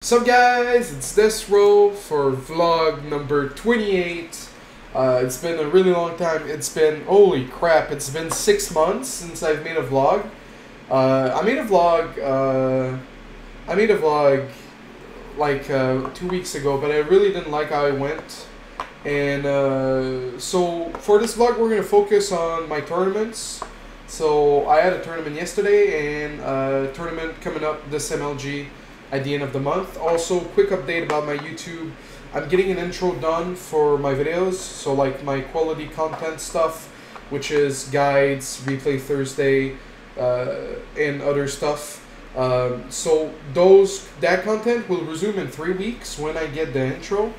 Sup guys, it's Desrow for vlog number 28. It's been a really long time. It's been, holy crap, it's been 6 months since I've made a vlog. I made a vlog like 2 weeks ago, but I really didn't like how it went. And so for this vlog, we're going to focus on my tournaments. So I had a tournament yesterday and a tournament coming up this MLG at the end of the month. Also, quick update about my YouTube. I'm getting an intro done for my videos, so like my quality content stuff, which is guides, replay Thursday, and other stuff. So that content will resume in 3 weeks when I get the intro,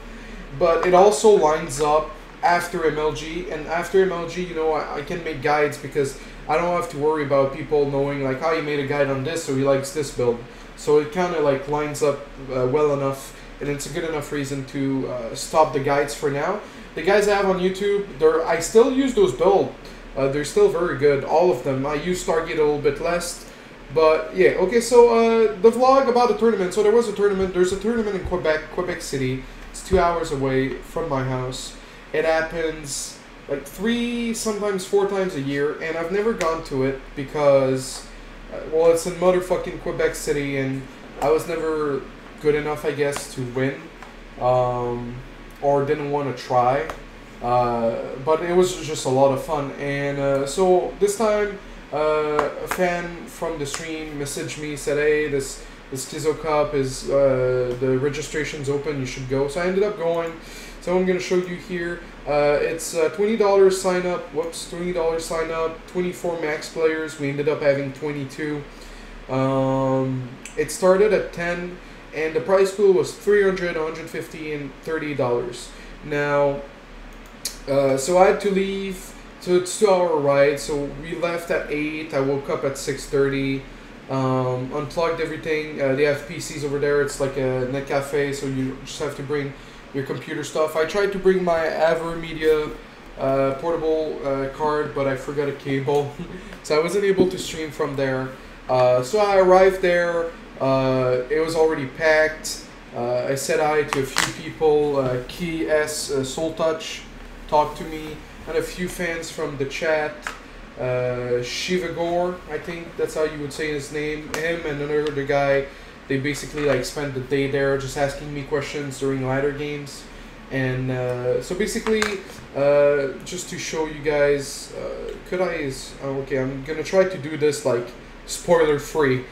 but it also lines up after MLG, and after MLG, you know, I can make guides because I don't have to worry about people knowing like, oh, he made a guide on this, so he likes this build. So it kind of like lines up well enough, and it's a good enough reason to stop the guides for now. The guides I have on YouTube, I still use those builds. They're still very good, all of them. I use Stargate a little bit less, but yeah. Okay, so the vlog about the tournament. So there's a tournament in Quebec City. It's 2 hours away from my house. It happens like 3, sometimes 4 times a year, and I've never gone to it because well, it's in motherfucking Quebec City, and I was never good enough, I guess, to win, or didn't want to try, but it was just a lot of fun. And so this time, a fan from the stream messaged me, said, hey, this skyzocup is, the registration's open, you should go. So I ended up going. So I'm going to show you here. It's $20 sign up. Whoops, $20 sign up. 24 max players. We ended up having 22. It started at 10, and the prize pool was $300, $150, and $30. Now, so I had to leave. So it's 2 hour ride. So we left at 8. I woke up at 6:30. Unplugged everything. They have PCs over there. It's like a net cafe, so you just have to bring your computer stuff. I tried to bring my AverMedia portable card, but I forgot a cable, so I wasn't able to stream from there. So I arrived there. It was already packed. I said hi to a few people. Key S, Soul Touch talked to me, and a few fans from the chat. Shivagor, I think that's how you would say his name. Him and another guy. They basically like spent the day there just asking me questions during ladder games. And so basically, just to show you guys, okay, I'm gonna try to do this like spoiler free.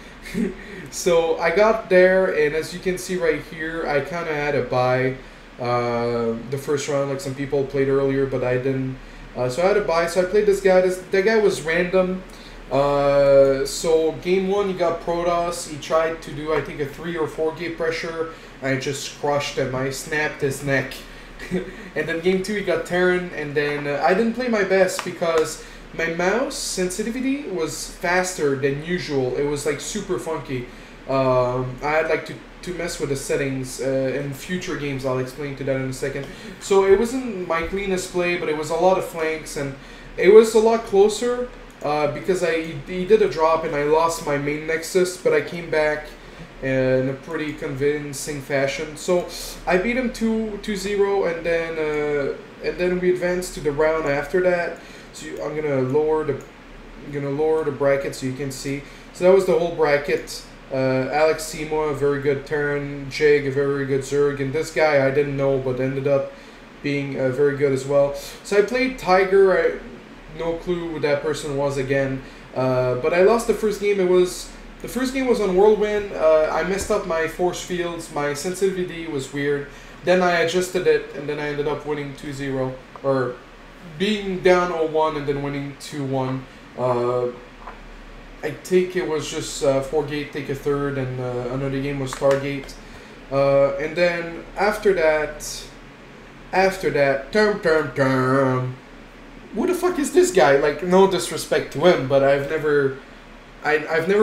So I got there, and as you can see right here, I kind of had to buy the first round, like some people played earlier, but I didn't. So I had to buy, so I played this guy. That guy was random. So game 1 he got Protoss. He tried to do, I think, a 3 or 4 gate pressure. I just crushed him. I snapped his neck. And then game 2 he got Terran, and then I didn't play my best because my mouse sensitivity was faster than usual. It was like super funky. I had like to mess with the settings in future games. I'll explain to that in a second. So it wasn't my cleanest play, but it was a lot of flanks, and it was a lot closer. Because he did a drop and I lost my main nexus, but I came back in a pretty convincing fashion. So I beat him 2-0, and then we advanced to the round after that. So I'm gonna lower the bracket so you can see. So that was the whole bracket. Alex Seymour, a very good turn. Jig, a very good Zerg, and this guy I didn't know but ended up being very good as well. So I played Tiger. No clue who that person was again, but I lost the first game. The first game was on Whirlwind. I messed up my force fields. My sensitivity was weird. Then I adjusted it, and then I ended up winning 2-0, or being down 0-1 and then winning 2-1. I think it was just 4-gate, take a third, and another game was Stargate. And then after that, who the fuck is this guy? Like, no disrespect to him, but I've never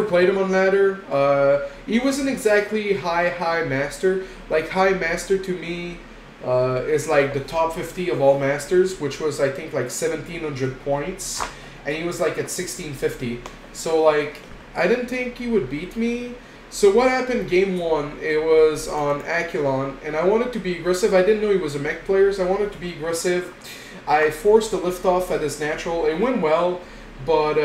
played him on ladder. He wasn't exactly high master. Like, high master to me is like the top 50 of all masters, which was, I think, like 1,700 points, and he was like at 1,650. So like, I didn't think he would beat me. So what happened game one, it was on Akelon, and I wanted to be aggressive. I didn't know he was a mech player, so I wanted to be aggressive. I forced the lift off at his natural. It went well, but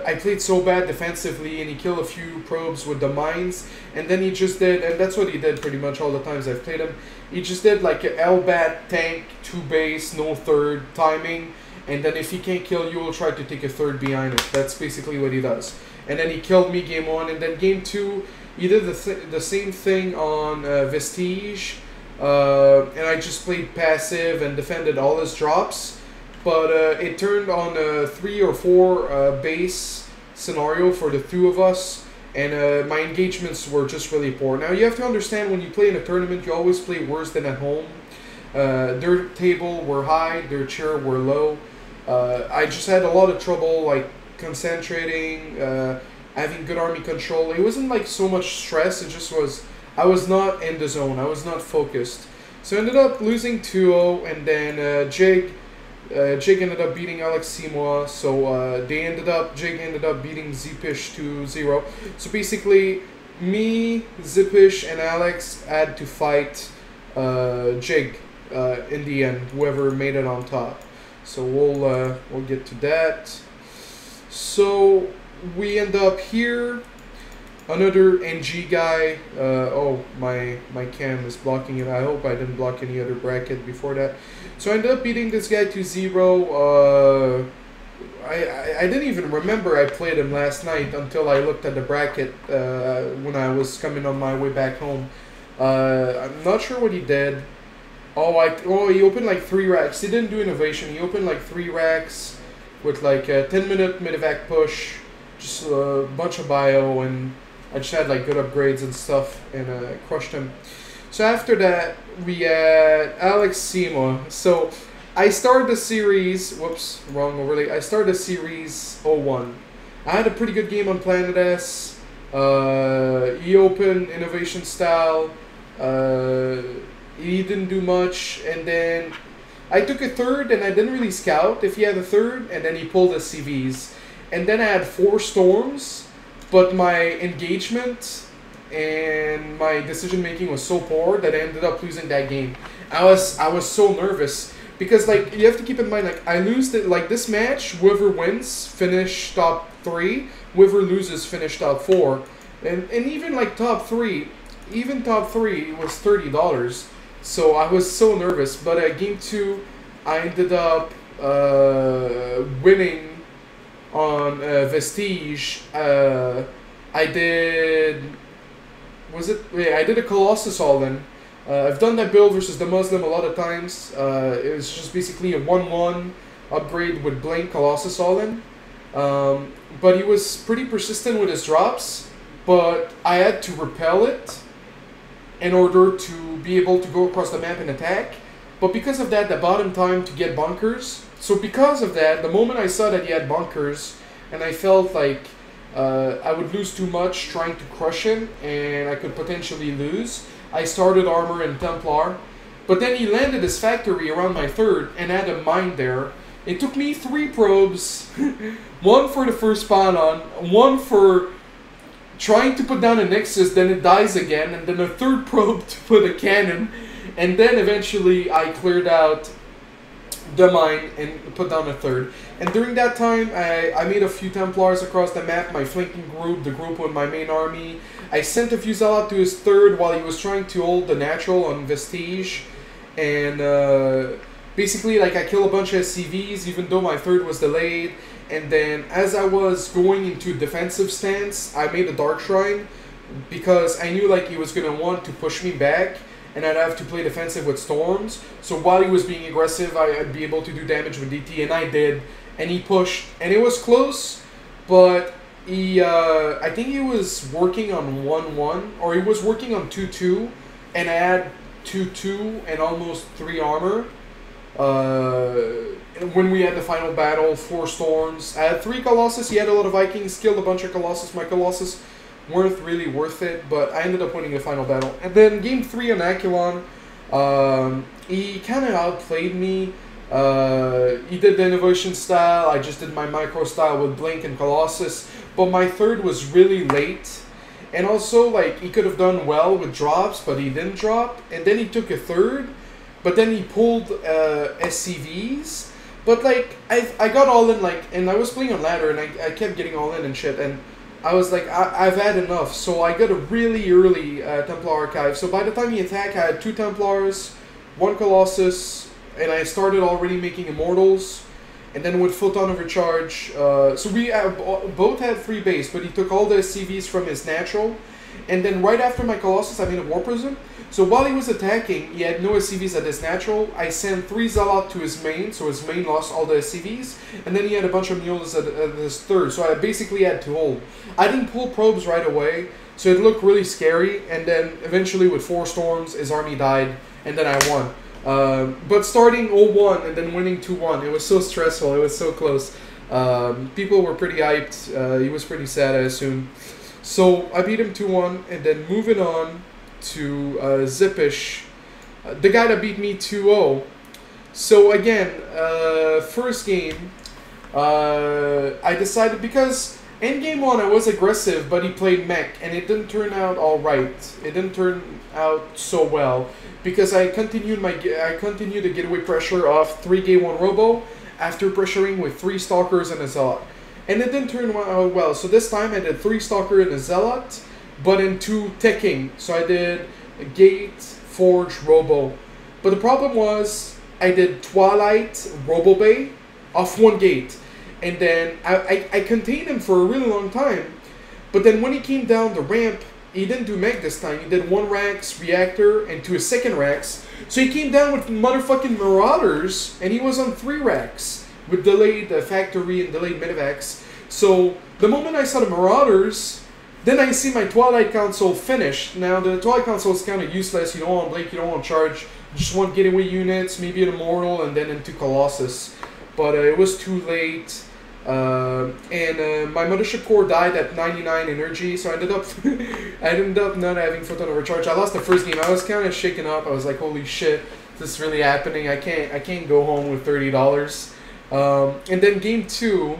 I played so bad defensively, and he killed a few probes with the mines, and then he just did, and that's what he did pretty much all the times I've played him. He just did like a L-bat tank, 2 base, no third timing, and then if he can't kill you, he'll try to take a third behind it. That's basically what he does. And then he killed me game one, and then game two, he did the same thing on Vestige, and I just played passive and defended all his drops. But it turned on a 3 or 4 base scenario for the two of us, and my engagements were just really poor. Now you have to understand, when you play in a tournament, you always play worse than at home. Their table were high, their chair were low. I just had a lot of trouble like concentrating, having good army control. It wasn't like so much stress, it just was, I was not in the zone, I was not focused. So I ended up losing 2-0, and then Jig ended up beating Alex Seymour, so Jig ended up beating Zipish 2-0. So basically, me, Zipish, and Alex had to fight Jig in the end, whoever made it on top. So we'll get to that. So we end up here. Another NG guy. Oh, my cam is blocking it. I hope I didn't block any other bracket before that. So I ended up beating this guy 2-0. I didn't even remember I played him last night until I looked at the bracket when I was coming on my way back home. I'm not sure what he did. Oh, he opened like 3 racks. He didn't do innovation. He opened like 3 racks with like a 10-minute mid-evac push, just a bunch of bio, and I just had like good upgrades and stuff, and crushed him. So after that, we had Alex Seymour. So I started the series, whoops, wrong overlay. I started the series 0-1. I had a pretty good game on Planet S. He opened innovation style. He didn't do much, and then I took a third, and I didn't really scout if he had a third, and then he pulled the CVs. And then I had 4 storms, but my engagement and my decision making was so poor that I ended up losing that game. I was so nervous, because like you have to keep in mind, like I lose like this match, whoever wins finish top 3, whoever loses finish top 4, and even like top 3 was $30. So I was so nervous, but game 2, I ended up winning on Vestige. I did a Colossus all-in. I've done that build versus the Muslim a lot of times. It was just basically a 1-1 upgrade with Blink Colossus all-in. But he was pretty persistent with his drops, but I had to repel it in order to be able to go across the map and attack. But because of that, the bottom time to get bunkers. So because of that, the moment I saw that he had bunkers, and I felt like I would lose too much trying to crush him, and I could potentially lose, I started armor and Templar. But then he landed his factory around my third, and had a mine there. It took me 3 probes, 1 for the first spawn on, 1 for trying to put down a Nexus, then it dies again, and then a 3rd probe to put a cannon, and then eventually I cleared out the mine and put down a 3rd. And during that time, I made a few Templars across the map, my flanking group, the group with my main army. I sent a few Zealot to his 3rd while he was trying to hold the natural on Vestige, and basically like I killed a bunch of SCVs even though my 3rd was delayed. And then as I was going into defensive stance, I made a Dark Shrine because I knew like he was going to want to push me back, and I'd have to play defensive with Storms. So while he was being aggressive, I'd be able to do damage with DT, and I did. And he pushed, and it was close, but he, I think he was working on 1-1, or he was working on 2-2, and I had 2-2 and almost 3 armor. When we had the final battle, 4 storms. I had 3 Colossus, he had a lot of Vikings, killed a bunch of Colossus. My Colossus weren't really worth it, but I ended up winning the final battle. And then game 3 on Akelon, he kind of outplayed me. He did the innovation style, I just did my micro style with Blink and Colossus, but my 3rd was really late, And also, like, he could have done well with drops, but he didn't drop. And then he took a third, but then he pulled SCVs. But, like, I got all in, like, and I was playing on ladder, and I kept getting all in and shit. And I was like, I've had enough. So I got a really early Templar Archive. So by the time he attacked, I had 2 Templars, 1 Colossus, and I started already making Immortals. And then with Photon Overcharge, so we both had 3 base, but he took all the SCVs from his natural. And then right after my Colossus, I made a War Prism. So while he was attacking, he had no SCVs at his natural. I sent 3 Zealot to his main, so his main lost all the SCVs. And then he had a bunch of Mules at his third, so I basically had to hold. I didn't pull Probes right away, so it looked really scary. And then eventually with 4 Storms, his army died, and then I won. But starting 0-1 and then winning 2-1, it was so stressful, it was so close. People were pretty hyped, he was pretty sad, I assume. So I beat him 2-1, and then moving on to Zippish, the guy that beat me 2-0. So again, first game, I decided, because in game 1 I was aggressive, but he played mech, and it didn't turn out alright. It didn't turn out so well, because I continued the getaway pressure of 3 Gay 1 Robo after pressuring with 3 Stalkers and a Zealot. And it didn't turn out well, so this time I did 3 Stalker and a Zealot, but in 2 Teching. So I did Gate, Forge, Robo. But the problem was, I did Twilight, Robo Bay off 1 gate. And then I contained him for a really long time. But then when he came down the ramp, he didn't do mech this time. He did 1 Rax Reactor and 2 second Rax. So he came down with motherfucking Marauders, and he was on 3 Rax with delayed Factory and delayed Medivacs. So the moment I saw the Marauders, then I see my Twilight Console finished. Now the Twilight Console is kind of useless. You don't want Blake, you don't want Charge. You just want getaway units, maybe an Immortal, and then into Colossus. But it was too late. My Mothership Core died at 99 energy, so I ended up not having Photon Overcharge. I lost the first game. I was kind of shaken up. I was like, holy shit, this is really happening. I can't go home with $30. And then game 2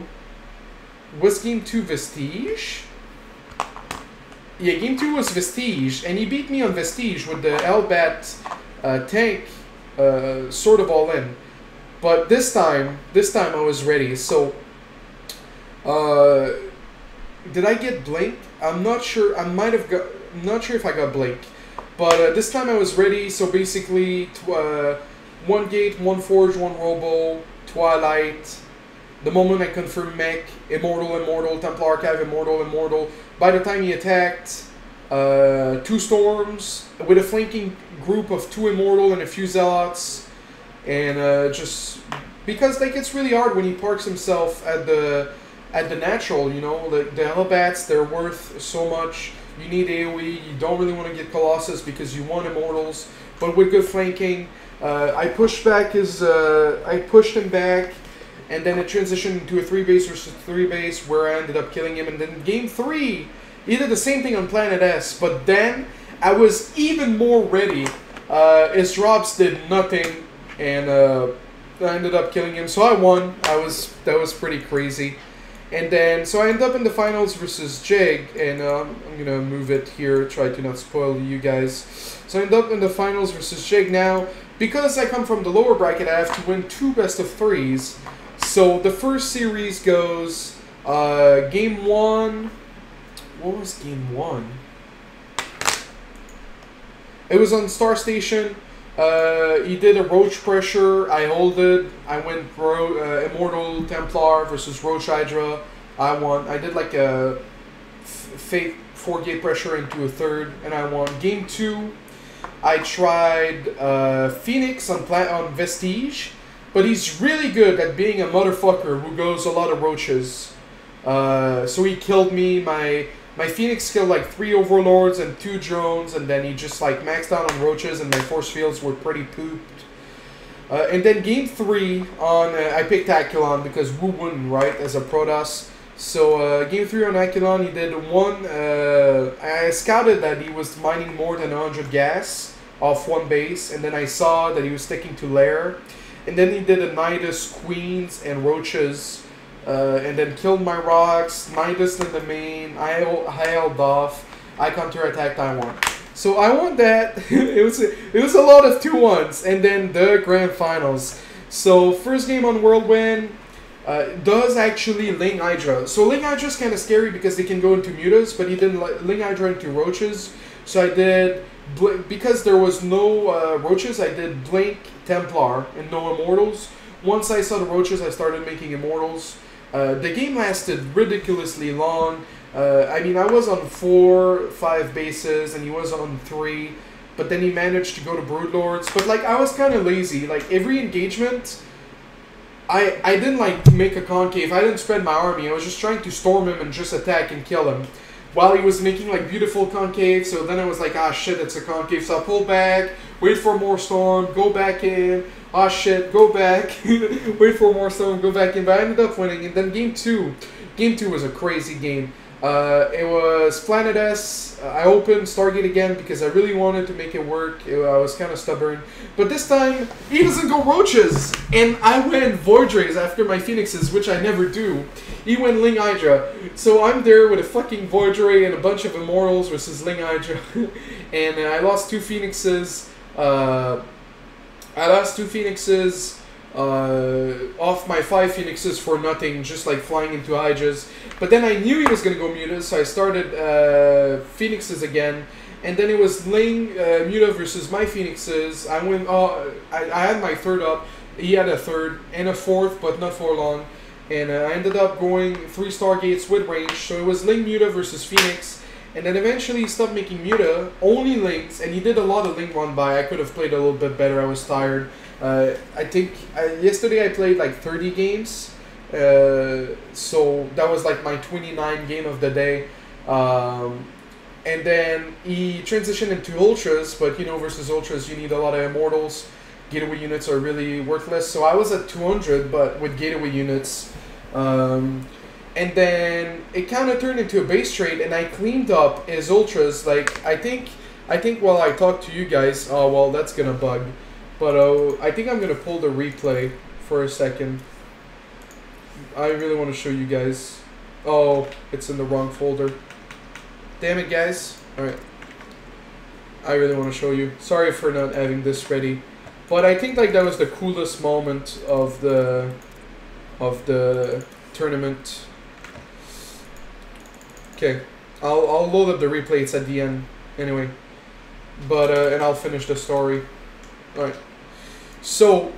was game 2 Vestige. Yeah, game 2 was Vestige, and he beat me on Vestige with the Elbat tank sort of all in. But this time I was ready. So did I get Blink? I'm not sure. I'm not sure if I got Blink. But this time I was ready. So basically, 1 Gate, 1 Forge, 1 Robo, Twilight. The moment I confirmed mech, Immortal, Templar Archive, Immortal. By the time he attacked, 2 Storms with a flanking group of 2 Immortal and a few Zealots. And just because like it's really hard when he parks himself at the natural, you know, the Hellbats, they're worth so much. You need AoE, you don't really want to get Colossus because you want Immortals, but with good flanking, I pushed him back, and then it transitioned into a 3 base versus 3 base where I ended up killing him. And then game 3, he did the same thing on Planet S, but then I was even more ready. His drops did nothing, and I ended up killing him, so I won. That was pretty crazy. And then, so I ended up in the finals versus Jeg, and I'm gonna move it here, try to not spoil you guys. So I ended up in the finals versus Jeg. Now, because I come from the lower bracket, I have to win 2 best of 3s. So the first series goes, game 1, what was game 1? It was on Star Station. He did a Roach Pressure, I holded, I went Immortal Templar versus Roach Hydra, I won. I did like a Fate 4 Gate Pressure into a 3rd, and I won. Game 2, I tried Phoenix on Vestige, but he's really good at being a motherfucker who goes a lot of Roaches. So he killed me, my Phoenix killed like 3 Overlords and 2 drones, and then he just like maxed out on Roaches, and my force fields were pretty pooped. And then game 3 on, I picked Aquilon because who wouldn't, right, as a Protoss. So game 3 on Aquilon, he did 1, I scouted that he was mining more than 100 gas off 1 base, and then I saw that he was sticking to Lair. And then he did a Nidus, Queens, and Roaches. And then killed my rocks, Nidus in the main, I held off. I counterattacked, I won. So I won that. it was a lot of 2-1s, and then the grand finals. So first game on Whirlwind does actually Ling Hydra. So Ling Hydra is kind of scary because they can go into mutas, but he didn't Ling Hydra into roaches. So I did, because there was no roaches, I did Blink, Templar, and no immortals. Once I saw the roaches, I started making immortals. The game lasted ridiculously long. I mean, I was on 4-5 bases, and he was on 3. But then he managed to go to Broodlords. But, like, I was kind of lazy. Like, every engagement, I didn't, like, make a concave. I didn't spread my army. I was just trying to storm him and just attack and kill him. While he was making, like, beautiful concave. So then I was like, ah, shit, it's a concave. So I pull back, wait for more storm, go back in. Ah, shit, go back, wait for more storm, go back in. But I ended up winning. And then game 2. Game 2 was a crazy game. It was Planet S. I opened Stargate again because I really wanted to make it work. I was kind of stubborn. But this time, he doesn't go roaches. And I went Void Rays after my Phoenixes, which I never do. He went Ling Hydra. So I'm there with a fucking Void Ray and a bunch of Immortals versus Ling Hydra. And I lost 2 Phoenixes. Off my 5 Phoenixes for nothing, just like flying into Hydras. But then I knew he was going to go Muta, so I started Phoenixes again. And then it was Ling Muta versus my Phoenixes. I went. I had my 3rd up. He had a 3rd and a 4th, but not for long. And I ended up going 3 Stargates with range. So it was Ling Muta versus Phoenix. And then eventually he stopped making Muta, only Lings, and he did a lot of Ling run by. I could have played a little bit better. I was tired. I think yesterday I played like 30 games. So that was like my 29 game of the day. And then he transitioned into Ultras, but you know, versus Ultras you need a lot of Immortals. Gateway units are really worthless. So I was at 200, but with gateway units. And then it kind of turned into a base trade, and I cleaned up his Ultras. Like, I think while I talk to you guys, oh, well, that's gonna bug. But I think I'm gonna pull the replay for a second. I really want to show you guys. Oh, it's in the wrong folder. Damn it, guys. Alright. I really want to show you. Sorry for not having this ready. But I think like that was the coolest moment of the tournament. Okay. I'll load up the replay, it's at the end. Anyway. But and I'll finish the story. Alright. So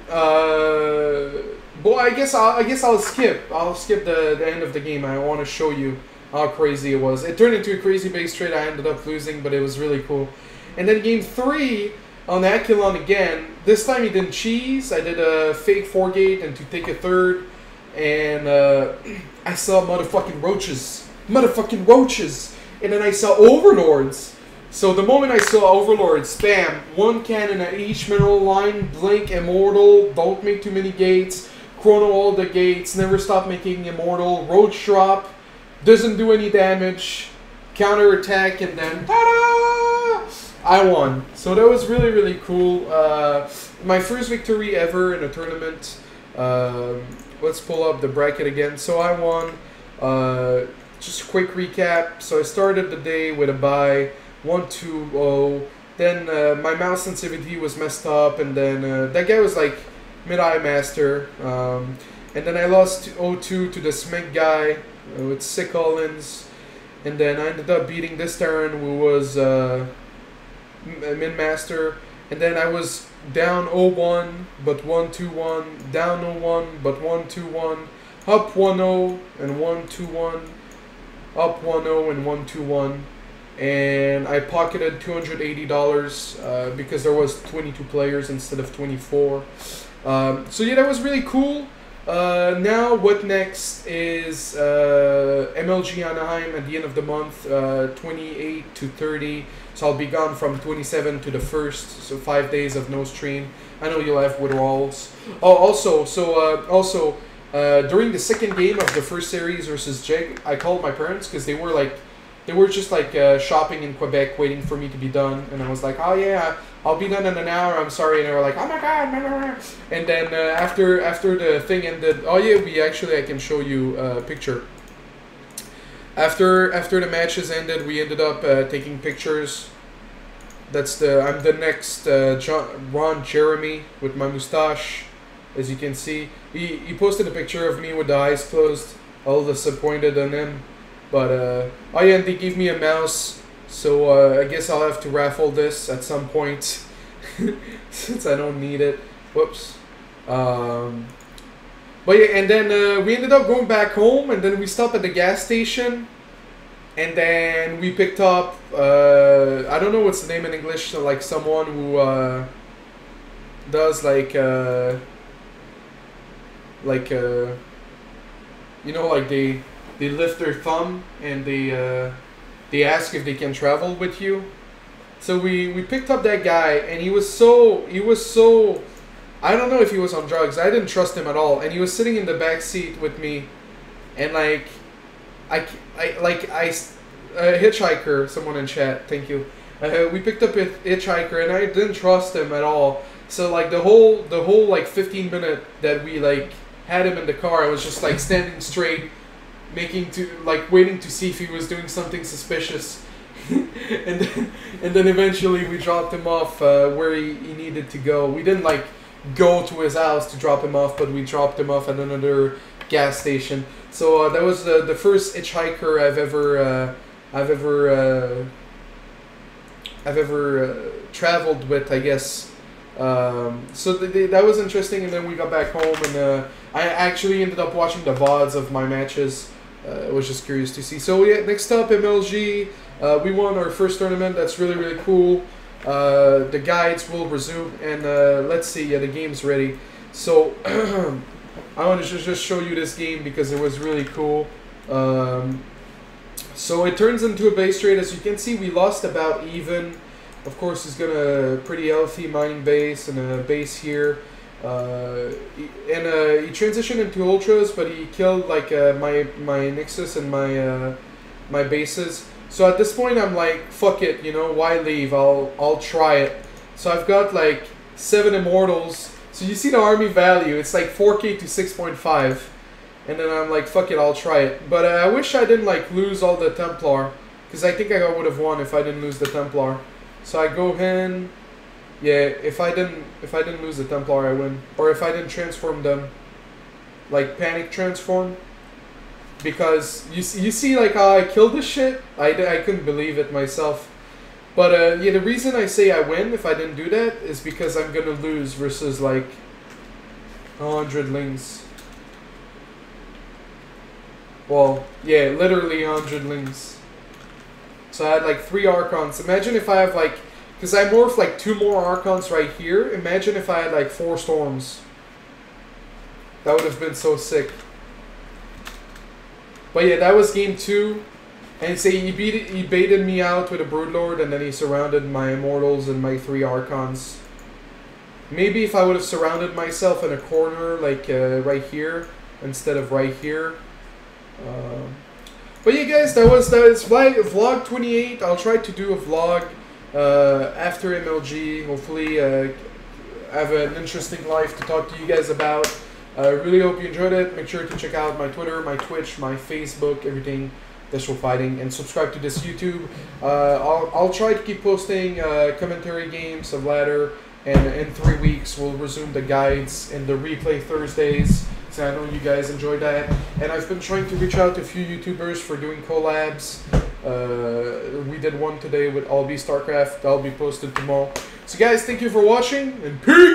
well, I guess I'll skip the end of the game. I want to show you how crazy it was. It turned into a crazy base trade. I ended up losing, but it was really cool. And then game 3 on Aquilon again. This time he didn't cheese. I did a fake 4-gate and to take a 3rd. And I saw motherfucking roaches. Motherfucking roaches. And then I saw overlords. So the moment I saw overlords, spam, 1 cannon at each mineral line, blink, immortal, don't make too many gates, chrono all the gates, never stop making immortal, roach drop, doesn't do any damage, counter attack, and then ta-da! I won. So that was really, really cool. My first victory ever in a tournament. Let's pull up the bracket again. So I won. Just a quick recap. So I started the day with a bye, 1-2-0. Then my mouse sensitivity was messed up, and then that guy was like mid-eye master. And then I lost 0-2 to the Smeg guy with Sick Collins. And then I ended up beating this Terran who was mid-master. And then I was down 0-1, but 1-2-1. Down 0-1, but 1-2-1. Up 1-0 and 1-2-1. Up 1-0 and 1-2-1. And I pocketed $280 because there was 22 players instead of 24. So yeah, that was really cool. Now what next is MLG Anaheim at the end of the month, 28 to 30. So I'll be gone from 27 to the 1st, so 5 days of no stream. I know you'll have withdrawals. Oh, also, during the second game of the first series versus Jeg, I called my parents because they were just like shopping in Quebec waiting for me to be done. And I was like, oh yeah, I'll be done in an hour, I'm sorry. And they were like, oh my god. And then after the thing ended, oh yeah, I can show you a picture. After the matches ended, we ended up taking pictures. I'm the next Ron Jeremy with my mustache, as you can see. He posted a picture of me with the eyes closed, all disappointed on him. But oh yeah, and they gave me a mouse, so I guess I'll have to raffle this at some point since I don't need it. Whoops. But yeah, and then we ended up going back home, and then we stopped at the gas station. And then we picked up, I don't know what's the name in English, so like someone who does like you know, like they lift their thumb and they ask if they can travel with you. So we picked up that guy, and he was so I don't know if he was on drugs. I didn't trust him at all, and he was sitting in the back seat with me, and like a hitchhiker, someone in chat, thank you. We picked up a hitchhiker, and I didn't trust him at all. So like the whole like 15 minute that we like had him in the car, I was just like standing straight, waiting to see if he was doing something suspicious. and then eventually we dropped him off where he needed to go. We didn't like go to his house to drop him off, but we dropped him off at another gas station. So that was the first hitchhiker I've ever traveled with, I guess. So that was interesting, and then we got back home, and I actually ended up watching the VODs of my matches. I was just curious to see. So yeah, next up, MLG. We won our first tournament. That's really cool. The guides will resume, and let's see. Yeah, the game's ready. So I want to just show you this game because it was really cool. So it turns into a base trade. As you can see, we lost about even. Of course, he's got a pretty healthy mining base and a base here. He transitioned into ultras, but he killed like my Nexus and my bases. So at this point, I'm like, fuck it, you know, why leave? I'll try it. So I've got like 7 immortals. So you see the army value, it's like 4k to 6.5. And then I'm like, fuck it, I'll try it. But I wish I didn't like lose all the Templar, because I think I would have won if I didn't lose the Templar. So I go in. Yeah, if I didn't lose the Templar, I win. Or if I didn't transform them, like panic transform. Because you see like how I killed this shit? I couldn't believe it myself. But yeah, the reason I say I win if I didn't do that is because I'm gonna lose versus like 100 lings. Well, yeah, literally 100 lings. So I had like 3 Archons. Imagine if I have like, because I morphed like 2 more Archons right here. Imagine if I had like 4 Storms. That would have been so sick. But yeah, that was game 2. And say he baited me out with a Broodlord, and then he surrounded my Immortals and my 3 Archons. Maybe if I would have surrounded myself in a corner, like right here, instead of right here. But yeah, guys, that was vlog 28. I'll try to do a vlog after MLG. Hopefully, have an interesting life to talk to you guys about. I really hope you enjoyed it. Make sure to check out my Twitter, my Twitch, my Facebook, everything desrowfighting, and subscribe to this YouTube. I'll try to keep posting commentary games of ladder, and in 3 weeks we'll resume the guides and the replay Thursdays. So I know you guys enjoyed that, and I've been trying to reach out to a few YouTubers for doing collabs. We did one today with All Be StarCraft. That'll be posted tomorrow. So guys, thank you for watching, and peace!